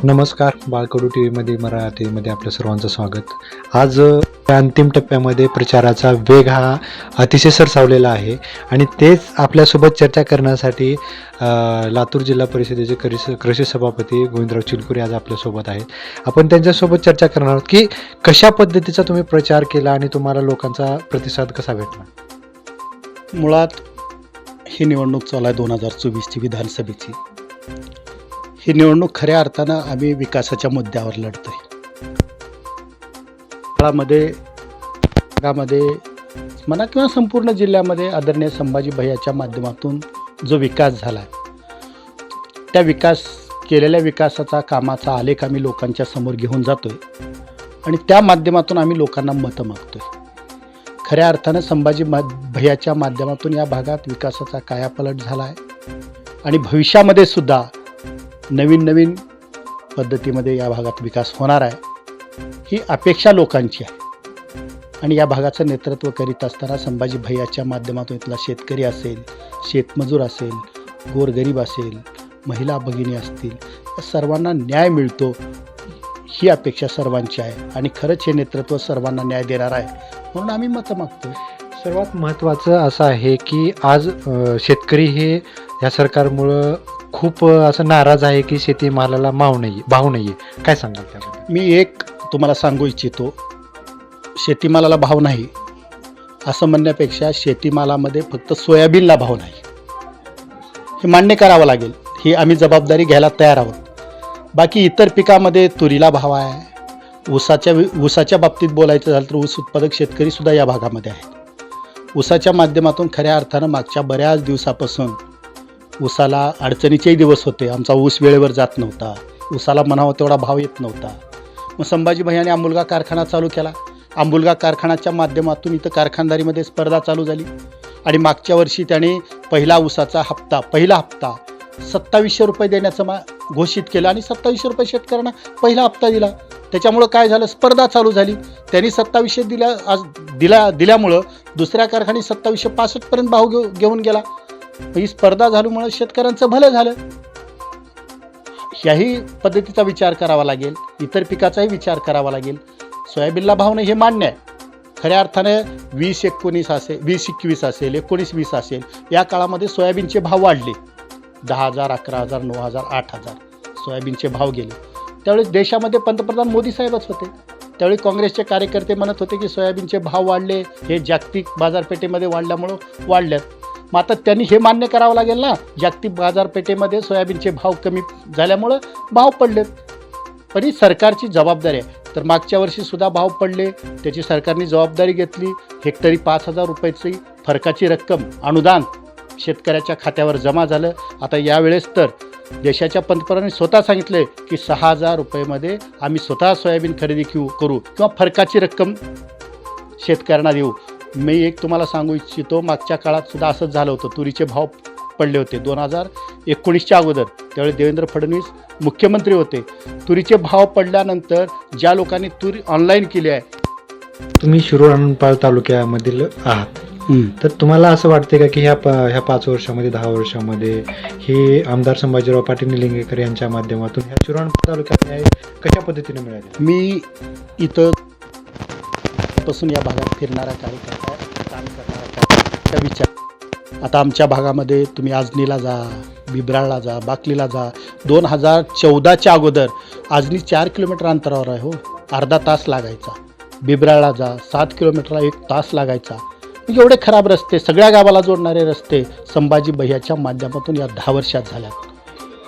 नमस्कार. बाळकडू टी व्हीमध्ये मराठीमध्ये आपलं सर्वांचं स्वागत. आज अंतिम टप्प्यामध्ये प्रचाराचा वेग हा अतिशय सरसावलेला आहे आणि तेच आपल्यासोबत चर्चा करण्यासाठी लातूर जिल्हा परिषदेचे कृषी सभापती गोविंदराव चिलकुरे आज आपल्यासोबत आहेत. आपण त्यांच्यासोबत चर्चा करणार आहोत की कशा पद्धतीचा तुम्ही प्रचार केला आणि तुम्हाला लोकांचा प्रतिसाद कसा भेटला. मुळात ही निवडणूक चालू आहे 2024ची विधानसभेची. ही निवडणूक खऱ्या अर्थानं आम्ही विकासाच्या मुद्द्यावर लढतो आहे. काळामध्ये भागामध्ये म्हणा किंवा संपूर्ण जिल्ह्यामध्ये आदरणीय संभाजी भैयाच्या माध्यमातून जो विकास झाला आहे त्या केलेल्या विकासाचा कामाचा आलेख आम्ही लोकांच्या समोर घेऊन जातो आहे आणि त्या माध्यमातून आम्ही लोकांना मतं मागतो आहे. खऱ्या अर्थानं संभाजी भैयाच्या माध्यमातून या भागात विकासाचा कायापालट झाला आहे आणि भविष्यामध्ये सुद्धा नवीन पद्धतीमध्ये या भागात विकास होणार आहे ही अपेक्षा लोकांची आहे. आणि या भागाचं नेतृत्व करीत असताना संभाजी भैयाच्या माध्यमातून इथला शेतकरी असेल, शेतमजूर असेल, गोरगरीब असेल, महिला भगिनी असतील, या सर्वांना न्याय मिळतो ही अपेक्षा सर्वांची आहे आणि खरंच हे नेतृत्व सर्वांना न्याय देणार आहे म्हणून आम्ही मतं मागतो. सर्वात महत्त्वाचं असं आहे की आज शेतकरी हे या सरकारमुळं खूप असं नाराज आहे की शेतीमालाला भाव नाही. काय सांगाल त्याबद्दल? मी एक तुम्हाला सांगू इच्छितो, शेतीमालाला भाव नाही असं म्हणण्यापेक्षा शेतीमालामध्ये फक्त सोयाबीनला भाव नाही हे मान्य करावं लागेल. ही आम्ही जबाबदारी घ्यायला तयार आहोत. बाकी इतर पिकामध्ये तुरीला भाव आहे. ऊसाच्या बाबतीत बोलायचं झालं तर ऊस उत्पादक शेतकरीसुद्धा या भागामध्ये आहेत. ऊसाच्या माध्यमातून खऱ्या अर्थानं मागच्या बऱ्याच दिवसापासून ऊसाला अडचणीचेही दिवस होते. आमचा ऊस वेळेवर जात नव्हता, ऊसाला म्हणावं तेवढा भाव येत नव्हता. मग संभाजी भैयाने आंबुलगा कारखाना चालू केला. आंबुलगा कारखान्याच्या माध्यमातून इथं कारखानदारीमध्ये स्पर्धा चालू झाली आणि मागच्या वर्षी त्याने पहिला हप्ता 2700 रुपये देण्याचं घोषित केलं आणि 2700 रुपये शेतकऱ्यांना पहिला हप्ता दिला. त्याच्यामुळं काय झालं, स्पर्धा चालू झाली. त्यांनी 2700 दिल्यामुळं दुसऱ्या कारखान्याने 2765 भाव घेऊन गेला. ही स्पर्धा झाल्यामुळे शेतकऱ्यांचं भलं झालं. ह्याही पद्धतीचा विचार करावा लागेल, इतर पिकाचाही विचार करावा लागेल. सोयाबीनला भाव नाही हे मान्य आहे. खऱ्या अर्थाने 2019 असेल, 2021 असेल, 19-20 असेल, या काळामध्ये सोयाबीनचे भाव वाढले. 10,000, 11,000, 9,000, 8,000 सोयाबीनचे भाव गेले. त्यावेळेस देशामध्ये पंतप्रधान मोदी साहेबच होते. त्यावेळी काँग्रेसचे कार्यकर्ते म्हणत होते की सोयाबीनचे भाव वाढले, हे जागतिक बाजारपेठेमध्ये वाढल्यामुळं वाढल्यात. मग आता त्यांनी हे मान्य करावं लागेल ना, जागतिक बाजारपेठेमध्ये सोयाबीनचे भाव कमी झाल्यामुळं भाव पडलेत. पण ही सरकारची जबाबदारी आहे. तर मागच्या वर्षीसुद्धा भाव पडले, त्याची सरकारने जबाबदारी घेतली. हेक्टरी 5,000 रुपयाची फरकाची रक्कम अनुदान शेतकऱ्याच्या खात्यावर जमा झालं. आता यावेळेस तर देशाच्या पंतप्रधानांनी स्वतः सांगितले की 6,000 रुपयेमध्ये आम्ही स्वतः सोयाबीन खरेदी करू किंवा फरकाची रक्कम शेतकऱ्यांना देऊ. मी एक तुम्हाला सांगू इच्छितो, मागच्या काळात सुद्धा असंच झालं होतं. तुरीचे भाव पडले होते 2019च्या अगोदर. त्यावेळी देवेंद्र फडणवीस मुख्यमंत्री होते. तुरीचे भाव पडल्यानंतर ज्या लोकांनी तूर ऑनलाईन केली आहे. तुम्ही शिरूर अनंतपाळ तालुक्यामधील आहात, तर तुम्हाला असं वाटते का की ह्या 5 वर्षामध्ये 10 वर्षामध्ये हे आमदार संभाजीराव पाटील निलंगेकर यांच्या माध्यमातून ह्या शिरूर अनंतपाळ तालुक्यात न्याय कशा पद्धतीने मिळाले? मी इथं पासून या भागात फिरणारा कार्यकर्ता, काम करणारा विचार. आता आमच्या भागामध्ये तुम्ही आजनीला जा, बिबराळला जा, बाकलीला जा. 2014च्या अगोदर आजनी 4 किलोमीटर अंतरावर आहे हो, अर्धा तास लागायचा. बिबराळला जा, 7 किलोमीटरला 1 तास लागायचा. म्हणजे एवढे खराब रस्ते, सगळ्या गावाला जोडणारे रस्ते संभाजी भैयाच्या माध्यमातून या 10 वर्षात झाल्यात.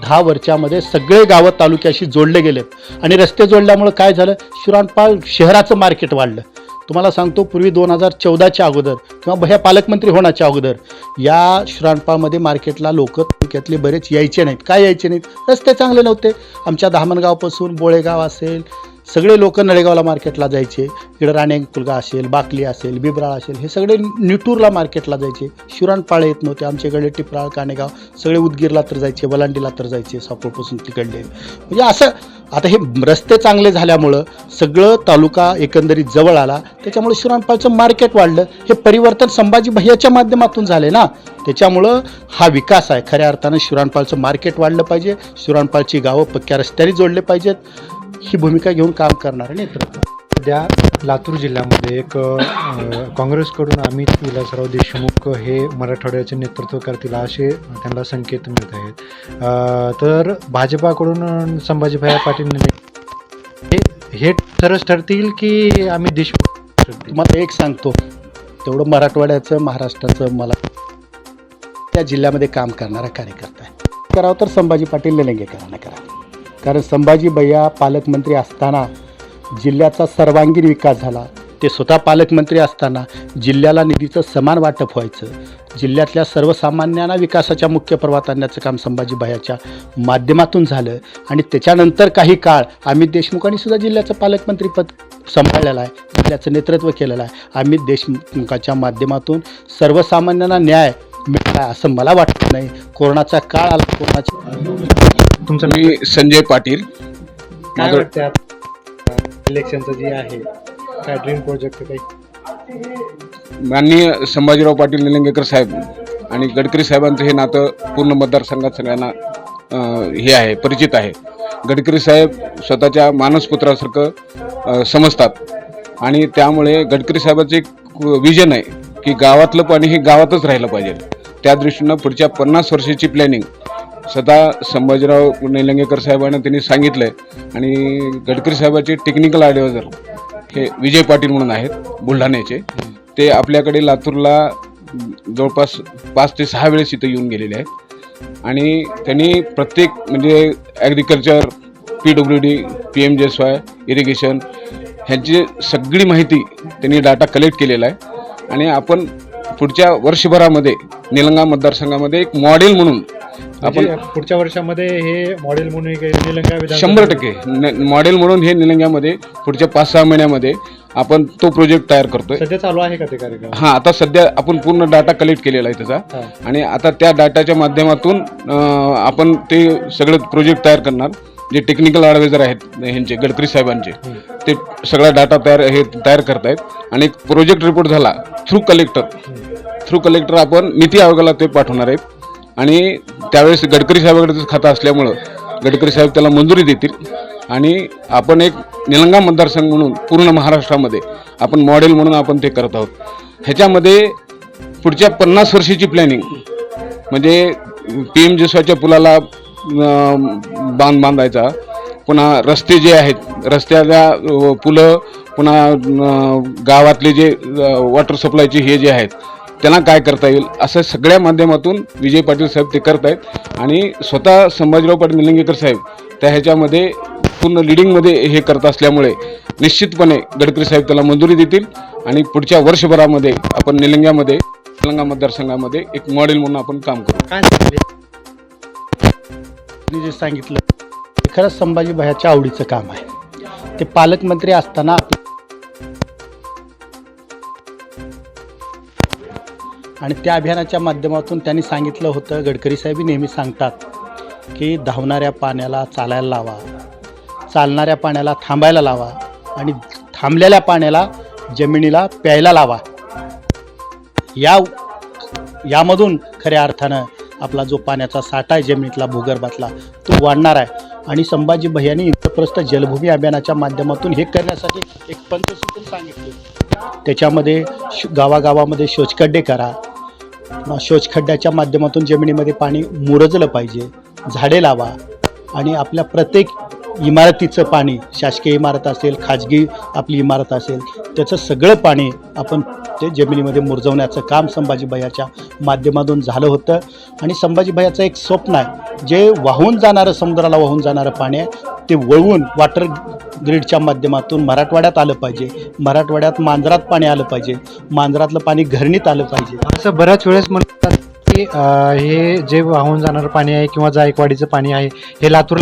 10 वर्षामध्ये सगळे गावं तालुक्याशी जोडले गेलेत आणि रस्ते जोडल्यामुळं काय झालं, शिरूर अनंतपाळ शहराचं मार्केट वाढलं. तुम्हाला सांगतो, पूर्वी 2014च्या अगोदर किंवा भैया पालकमंत्री होण्याच्या अगोदर या शिरूर अनंतपाळमध्ये मार्केटला लोक तालुक्यातले बरेच यायचे नाहीत. काय यायचे नाहीत, रस्ते चांगले नव्हते. आमच्या धामणगावपासून बोळेगाव असेल, सगळे लोक नळेगावला मार्केटला जायचे. इकडं राणेकुलगा असेल, बाकली असेल, बिबराळ असेल, हे सगळे निटूरला मार्केटला जायचे. शिरूर अनंतपाळ येत नव्हते. आमच्याकडे टिपराळ, कानेगाव सगळे उदगीरला तर जायचे, वलांडीला तर जायचे, साकोरपासून तिकडले. म्हणजे असं आता हे रस्ते चांगले झाल्यामुळं सगळं तालुका एकंदरीत जवळ आला, त्याच्यामुळे शिराळपालचं मार्केट वाढलं. हे परिवर्तन संभाजी भैयाच्या माध्यमातून झाले ना, त्याच्यामुळं हा विकास आहे. खऱ्या अर्थानं शिराळपालचं मार्केट वाढलं पाहिजे, शिराळपालची गावं पक्क्या रस्त्याने जोडले पाहिजेत, ही भूमिका घेऊन काम करणारे नेतृत्व. सध्या लातूर जिल्ह्यामध्ये एक काँग्रेसकडून अमित विलासराव देशमुख हे मराठवाड्याचे नेतृत्व करतील असे त्यांना संकेत मिळत आहेत. तर भाजपाकडून संभाजीभाई पाटील हे सरस ठरतील की अमित देशमुख ठरतील? तुम्हाला एक सांगतो, तेवढं मराठवाड्याचं महाराष्ट्राचं मला त्या जिल्ह्यामध्ये काम करणारा कार्यकर्ता आहे. करावं तर संभाजी पाटील निलंगेकरांना करा, कारण संभाजी भैया पालकमंत्री असताना जिल्ह्याचा सर्वांगीण विकास झाला. ते स्वतः पालकमंत्री असताना जिल्ह्याला निधीचं समान वाटप व्हायचं, जिल्ह्यातल्या सर्वसामान्यांना विकासाच्या मुख्य प्रवाहात आणण्याचं काम संभाजी भैयाच्या माध्यमातून झालं. आणि त्याच्यानंतर काही काळ अमित देशमुखांनी सुद्धा जिल्ह्याचं पालकमंत्रीपद सांभाळलेलं आहे, जिल्ह्याचं नेतृत्व केलेलं आहे. अमित देशमुखाच्या माध्यमातून सर्वसामान्यांना न्याय मिळाला असं मला वाटत नाही. कोरोनाचा काळ आला, तुमचं मी संजय पाटील. काय वाटतं इलेक्शनचं जे आहे काय ड्रीम प्रोजेक्ट काही? माननीय संभाजीराव पाटील निलंगेकर साहेब आणि गडकरी साहेबांचं हे नातं पूर्ण मतदारसंघात सगळ्यांना हे आहे, परिचित आहे. गडकरी साहेब स्वतःच्या मानसपुत्रासारखं समजतात आणि त्यामुळे गडकरी साहेबांचं एक विजन आहे की गावातलं पाणी हे गावातच राहिलं पाहिजे. त्या दृष्टीनं पुढच्या 50 वर्षाची प्लॅनिंग स्वतः संभाजीराव निलंगेकर साहेबांना त्यांनी सांगितलं आहे. आणि गडकरी साहेबाचे टेक्निकल ॲडवायझर हे विजय पाटील म्हणून आहेत बुलढाण्याचे, ते आपल्याकडे लातूरला जवळपास 5 ते 6 वेळेस इथं येऊन गेलेले आहेत. आणि त्यांनी प्रत्येक म्हणजे ॲग्रिकल्चर, PWD, PMJSY, इरिगेशन ह्यांची सगळी माहिती त्यांनी डाटा कलेक्ट केलेला आहे. आणि आपण पुढच्या वर्षभरामध्ये निलंगा मतदारसंघामध्ये एक मॉडेल म्हणून आपण पुढच्या वर्षामध्ये हे मॉडेल म्हणून 100% मॉडेल म्हणून हे निलंग्यामध्ये पुढच्या 5-6 महिन्यामध्ये आपण तो प्रोजेक्ट तयार करतोय. सध्या चालू आहे का ते कार्यक्रम? हां, आता सध्या आपण पूर्ण डाटा कलेक्ट केलेला आहे त्याचा. आणि आता त्या डाटाच्या माध्यमातून आपण ते सगळे प्रोजेक्ट तयार करणार. जे टेक्निकल ॲडवायझर आहेत ह्यांचे गडकरी साहेबांचे, ते सगळा डाटा तयार करतायत. आणि एक प्रोजेक्ट रिपोर्ट झाला थ्रू कलेक्टर आपण नीती आयोगाला ते पाठवणार आहेत. आणि त्यावेळेस गडकरी साहेबांकडे खातं असल्यामुळं गडकरी साहेब त्याला मंजुरी देतील. आणि आपण एक निलंगा मतदारसंघ म्हणून पूर्ण महाराष्ट्रामध्ये आपण मॉडेल म्हणून आपण ते करत आहोत. ह्याच्यामध्ये पुढच्या 50 वर्षाची प्लॅनिंग म्हणजे PMJSYच्या पुलाला बांधायचा, पुन्हा रस्ते जे आहेत रस्त्याला पुलं, पुन्हा गावातले जे वॉटर सप्लायचे हे जे आहेत त्यांना काय करता येईल असं सगळ्या माध्यमातून विजय पाटील साहेब ते करत आहेत. आणि स्वतः संभाजीराव पाटील निलंगेकर साहेब त्या ह्याच्यामध्ये पूर्ण लिडिंगमध्ये हे करत असल्यामुळे निश्चितपणे गडकरी साहेब त्याला मंजुरी देतील. आणि पुढच्या वर्षभरामध्ये आपण निलंगा मतदारसंघामध्ये एक मॉडेल म्हणून आपण काम करू. काय जे सांगितलं ते खरंच संभाजी भैयाच्या आवडीचं काम आहे. ते पालकमंत्री असताना आणि त्या अभियानाच्या माध्यमातून त्यांनी सांगितलं होतं, गडकरी साहेब नेहमी सांगतात की धावणाऱ्या पाण्याला चालायला लावा, चालणाऱ्या पाण्याला थांबायला लावा आणि थांबलेल्या पाण्याला जमिनीला प्यायला लावा. यामधून खऱ्या अर्थानं आपला जो पाण्याचा साठा आहे जमिनीतला भूगर्भातला तो वाढणार आहे. आणि संभाजी भैयांनी इंद्रप्रस्थ जलभूमी अभियानाच्या माध्यमातून हे करण्यासाठी एक पंचसूत्र सांगितले. त्याच्यामध्ये गावागावामध्ये शोचखड्डे करा, शोचखड्ड्याच्या माध्यमातून जमिनीमध्ये पाणी मुरजलं पाहिजे, झाडे लावा आणि आपल्या प्रत्येक इमारतीचं पाणी, शासकीय इमारत असेल, खाजगी आपली इमारत असेल, त्याचं सगळं पाणी आपण ते जमिनीमध्ये मुरजवण्याचं काम संभाजी भैयाच्या माध्यमातून झालं होतं. आणि संभाजी भैयाचं एक स्वप्न आहे, जे वाहून जाणारं समुद्राला वाहून जाणारं पाणी आहे ते वळवून वॉटर ग्रीडच्या माध्यमातून मराठवाड्यात आलं पाहिजे. मराठवाड्यात मांजरात पाणी आलं पाहिजे, मांजरातलं पाणी घरणीत आलं पाहिजे. असं बऱ्याच वेळेस म्हणतात की हे जे वाहून जाणारं पाणी आहे किंवा जायकवाडीचं पाणी आहे हे लातूर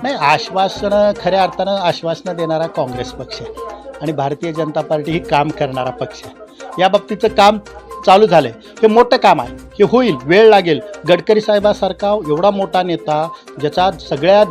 नाही, आश्वासनं खऱ्या अर्थानं आश्वासनं देणारा काँग्रेस पक्ष आहे आणि भारतीय जनता पार्टी ही काम करणारा पक्ष आहे. या बाबतीचं काम चालू झालं आहे. हे मोठं काम आहे, हे होईल, वेळ लागेल. गडकरी साहेबासारखा एवढा मोठा नेता ज्याचा सगळ्या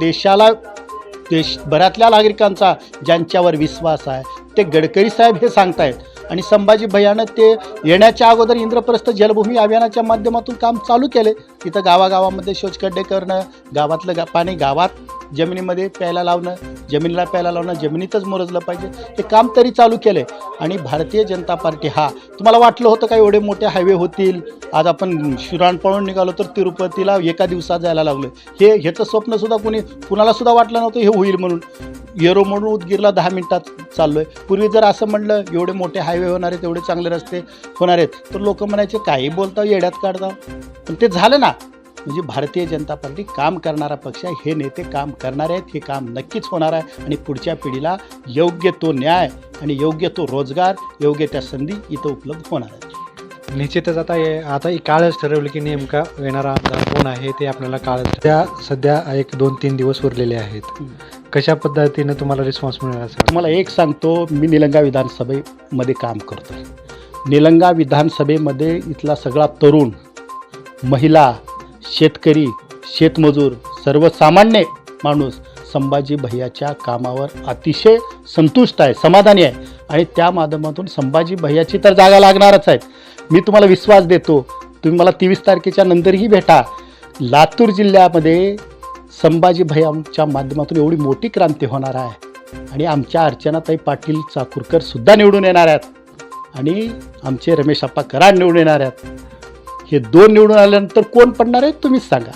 देशभरातल्या नागरिकांचा ज्यांच्यावर विश्वास आहे, ते गडकरी साहेब हे सांगतायत. आणि संभाजी भैयानं ते येण्याच्या अगोदर इंद्रप्रस्थ जलभूमी अभियानाच्या माध्यमातून काम चालू केले. तिथं गावागावामध्ये शौचखड्डे करणं, गावातलं पाणी गावात जमिनीमध्ये प्यायला लावणं, जमिनीला प्यायला लावणं, जमिनीतच मोरजलं पाहिजे, हे काम तरी चालू केलं आहे. आणि भारतीय जनता पार्टी तुम्हाला वाटलं होतं का एवढे मोठे हायवे होतील? आज आपण शिराण पळून निघालो तर तिरुपतीला एका दिवसात जायला लागलो. ह्याचं स्वप्नसुद्धा कुणालासुद्धा वाटलं नव्हतं हे होईल म्हणून. येरो म्हणून उदगीरला 10 मिनिटात चाललो आहे. पूर्वी जर असं म्हणलं एवढे मोठे हायवे होणार आहेत, एवढे चांगले रस्ते होणार आहेत, तर लोक म्हणायचे काही बोलता, येड्यात काढता. पण ते झालं ना. म्हणजे भारतीय जनता पार्टी काम करणारा पक्ष आहे. हे नेते काम करणारे आहेत, हे काम नक्कीच होणार आहे. आणि पुढच्या पिढीला योग्य तो न्याय आणि योग्य तो रोजगार, योग्य त्या संधी इथं उपलब्ध होणार आहेत. निश्चितच आता काळच ठरवलं की नेमका येणारा आमदार कोण आहे ते आपल्याला सध्या 1-2-3 दिवस उरलेले आहेत. कशा पद्धतीनं तुम्हाला रिस्पॉन्स मिळाला? तुम्हाला एक सांगतो, मी निलंगा विधानसभेमध्ये काम करतो आहे. निलंगा विधानसभेमध्ये इथला सगळा तरुण, महिला, शेतकरी, शेतमजूर, सर्वसामान्य माणूस संभाजी भैयाच्या कामावर अतिशय संतुष्ट आहे, समाधानी आहे. आणि त्या माध्यमातून संभाजी भैयाची तर जागा लागणारच आहे. मी तुम्हाला विश्वास देतो, तुम्ही मला 23 तारखेच्या नंतरही भेटा. लातूर जिल्ह्यामध्ये संभाजी भैयाच्या माध्यमातून एवढी मोठी क्रांती होणार आहे. आणि आमच्या अर्चनाताई पाटील चाकूरकर सुद्धा निवडून येणार आहेत आणि आमचे रमेश आप्पा कराड निवडून येणार आहेत. हे 2 निवडून आल्यानंतर कोण पडणार आहे तुम्हीच सांगा.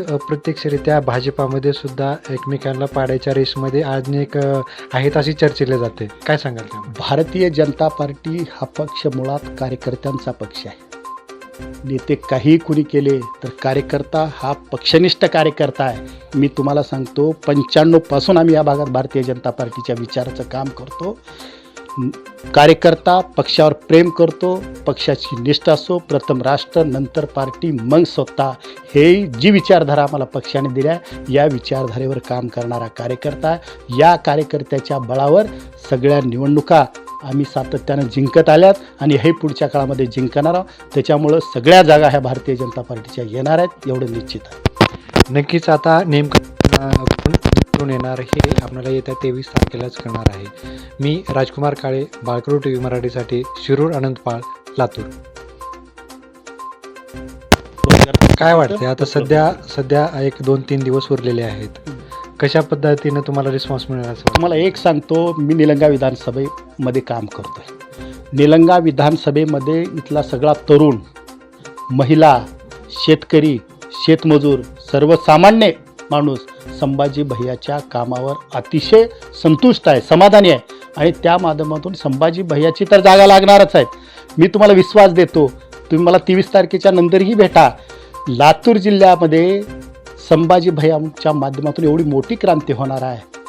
अप्रत्यक्षरित्या भाजपामध्ये सुद्धा एकमेकांना पाडायच्या रेसमध्ये अनेक आहेत अशी चर्चेली जाते. काय सांगाल त्यामध्ये? भारतीय जनता पार्टी हा पक्ष मुळात कार्यकर्त्यांचा पक्ष आहे. नेते काही कुणी केले तर कार्यकर्ता हा पक्षनिष्ठ कार्यकर्ता आहे. मी तुम्हाला सांगतो, 95 पासून आम्ही या भागात भारतीय जनता पार्टीच्या विचाराचं काम करतो. कार्यकर्ता पक्षावर प्रेम करतो, पक्षाची निष्ठा असो, प्रथम राष्ट्र नंतर पार्टी मग स्वतः, हे जी विचारधारा आम्हाला पक्षाने दिल्या, या विचारधारेवर काम करणारा कार्यकर्ता. या कार्यकर्त्याच्या बळावर सगळ्या निवडणुका आम्ही सातत्यानं जिंकत आल्यात आणि हे पुढच्या काळामध्ये जिंकणार आहोत. त्याच्यामुळं सगळ्या जागा ह्या भारतीय जनता पार्टीच्या येणार आहेत, एवढं निश्चित आहे. नक्कीच आता नेमकं कोण येणार हे आपल्याला येत्या 23 तारखेलाच कळणार आहे. मी राजकुमार काळे, बाळकडू TV मराठीसाठी शिरूर, अनंतपाळ, लातूर. काय वाटते आता सध्या 1-2-3 दिवस उरलेले आहेत. कशा पद्धतीनं तुम्हाला रिस्पॉन्स मिळाला? तुम्हाला एक सांगतो, मी निलंगा विधानसभेमध्ये काम करतो आहे. निलंगा विधानसभेमध्ये इथला सगळा तरुण, महिला, शेतकरी, शेतमजूर, सर्वसामान्य माणूस संभाजी भैयाच्या कामावर अतिशय संतुष्ट आहे, समाधानी आहे. आणि त्या माध्यमातून संभाजी भैयाची तर जागा लागणारच आहे. मी तुम्हाला विश्वास देतो, तुम्ही मला 23 तारखेच्या नंतरही भेटा. लातूर जिल्ह्यामध्ये संभाजी भैयाच्या माध्यमातून एवढी मोठी क्रांती होणार आहे